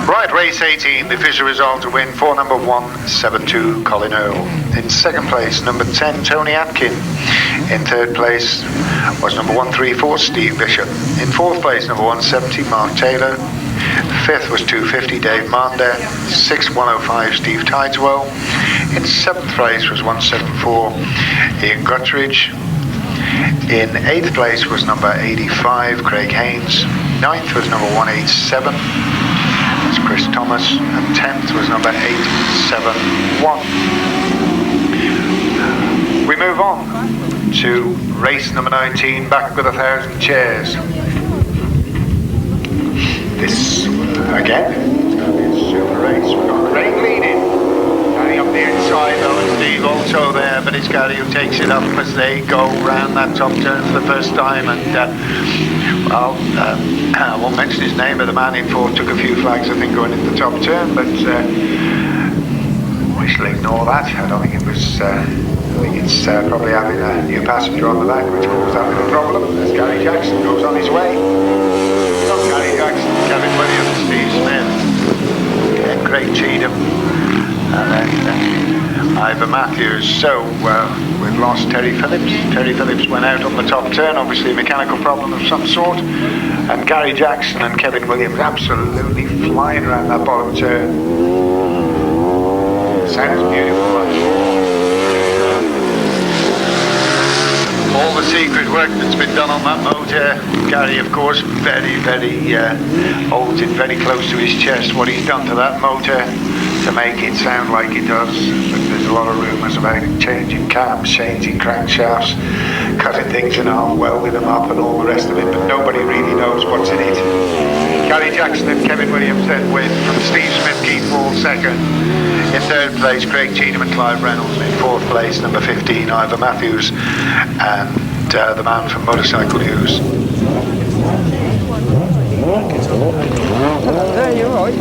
Right, race 18, the official result to win for number 172, Colin Earl. In second place, number 10, Tony Atkin. In third place was number 134, Steve Bishop. In fourth place, number 170, Mark Taylor. Fifth was 250, Dave Mander. Sixth, 105, Steve Tideswell. In seventh place was 174, Ian Guttridge. In eighth place was number 85, Craig Haynes. Ninth was number 187, that's Chris Thomas. And 10th was number 871. We move on to race number 19, back with 1,000 chairs. This, again, it's going to be a super race. We've got Craig leading. Gary up the inside though, and Steve also there, but it's Gary who takes it up as they go round that top turn for the first time. And well, I won't mention his name, but the man in fourth took a few flags, I think, going into the top turn, but we shall ignore that. I don't think it was, I think it's probably having a new passenger on the back which caused that little problem, as Gary Jackson goes on his way. Gary Jackson, Kevin Williams, Steve Smith, and Craig Cheatham, and then Ivor Matthews. So we've lost Terry Phillips. Terry Phillips went out on the top turn, obviously a mechanical problem of some sort, and Gary Jackson and Kevin Williams absolutely flying around that bottom turn. Sounds beautiful. All the secret work that's been done on that motor. Gary, of course, very holds it very close to his chest, what he's done to that motor to make it sound like it does. But there's a lot of rumours about changing cams, changing crankshafts, cutting things in half, welding them up and all the rest of it, but nobody really knows what's in it. Gary Jackson and Kevin Williams then win, from Steve Smith, Keith Wall second. In third place, Craig Cheatham and Clive Reynolds. In fourth place, number 15, Ivor Matthews, and the man from Motorcycle News. There, you're right.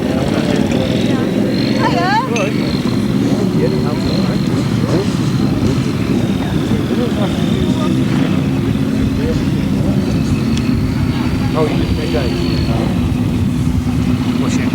Oh, you just made that. What's your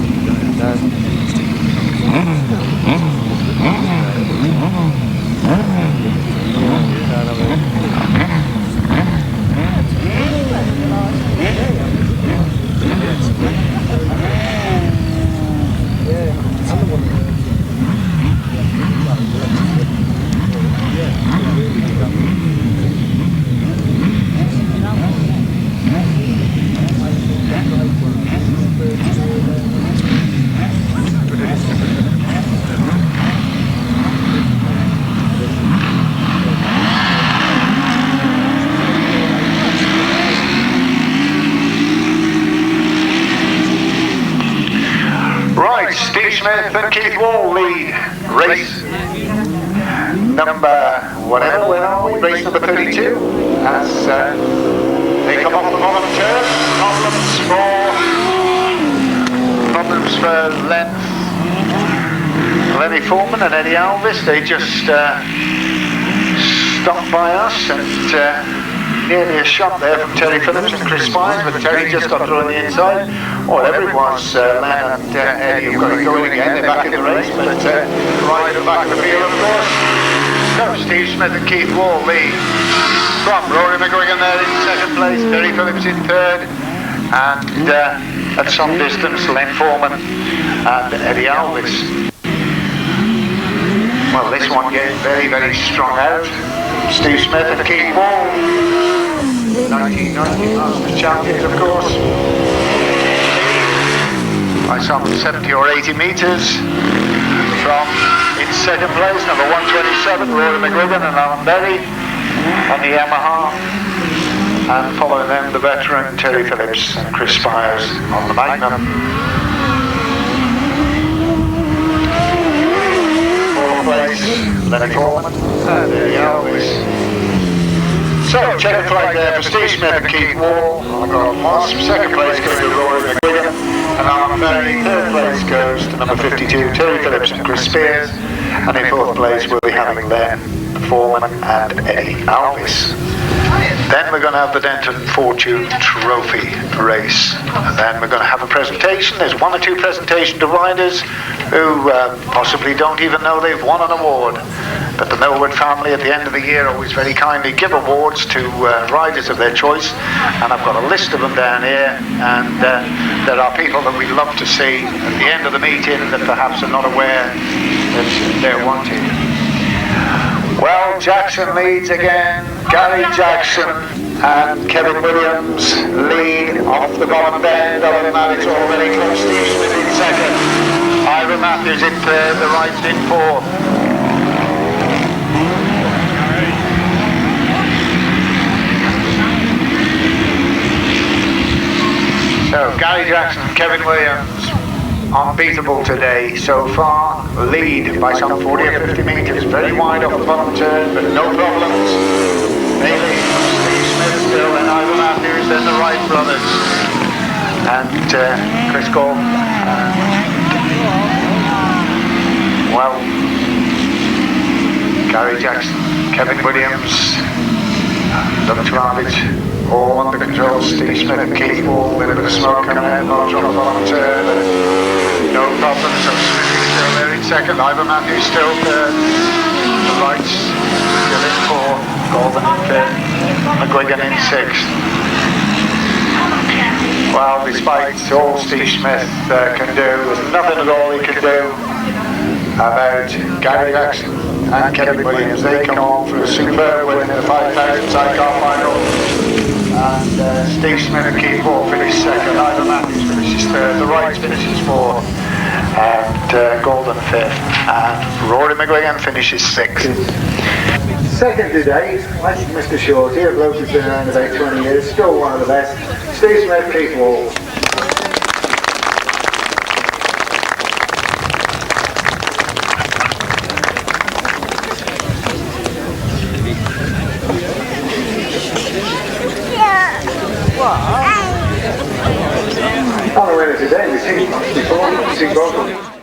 Steve Smith and Keith Wall lead race number, whatever, where are we? Race number 32. As they come off the bottom turn, problems for Lenny Foreman and Eddie Alvis. They just stopped by us, and nearly a shot there from Terry Phillips and Chris Spines, but Terry just got through on the inside. Whatever it was, Len and Eddie have got it going again. They're back in the race, but right at the back of the field, of course. So Steve Smith and Keith Wall lead from Rory McGuigan there in second place, Terry Phillips in third, and at some distance, Len Foreman and Eddie Alvis. Well, this one getting very strong out. Steve Smith and Keith Wall, 1990 Masters champions, of course, by some 70 or 80 metres. From in second place, number 127, Rory McGuigan and Alan Berry on the Yamaha, and following them the veteran Terry Phillips and Chris Spires on the Magnum. Fourth place, Lenny Foreman, and there you go. So, checkered flag there for Steve Smith and Keith Wall. I've got Moss, second place goes to Roger Measor, and on third place goes to number 52, Terry Phillips and Chris Spears, and in fourth place we'll be having Len Foreman and Eddie Alvis. Then we're going to have the Denton Fortune Trophy race, and then we're going to have a presentation. There's one or two presentation to riders who possibly don't even know they've won an award. But the Millward family at the end of the year always very kindly give awards to riders of their choice, and I've got a list of them down here, and there are people that we'd love to see at the end of the meeting that perhaps are not aware that they're wanted. Well, Jackson leads again. Gary Jackson and Kevin Williams lead off the bottom bend. Other than that, it's already close. Steve Smith in second. Ivor Matthews in third. The right's in fourth. So, Gary Jackson and Kevin Williams, unbeatable today so far, lead by some 40 or 50 metres, very wide off the bottom turn, but no problems. They lead from Steve Smith still, and Ivor Matthews, then the Wright brothers, and Chris Gordon. Well, Gary Jackson, Kevin Williams, look to have it all under control. Steve Smith and Keith Wall with a bit of smoke coming out, not drop the bottom turn. No problem, so Smith is still there in second. Ivor Matthews still third. The Wrights still in fourth. Golden in fifth. McGuigan in sixth. Well, despite all Steve Smith can do, there's nothing at all he can do about Gary Jackson and Kevin Williams. They come on for a superb win in the 5,000 sidecar final. And Steve Smith and Keith Wall finish second. Ivor Matthews finishes third. The Wrights finishes fourth. And Golden fifth. And Rory McGuigan finishes sixth. Second today, like Mr. Shortie, a bloke who's been around about 20 years, still one of the best. Steve Smith, Keith Wall.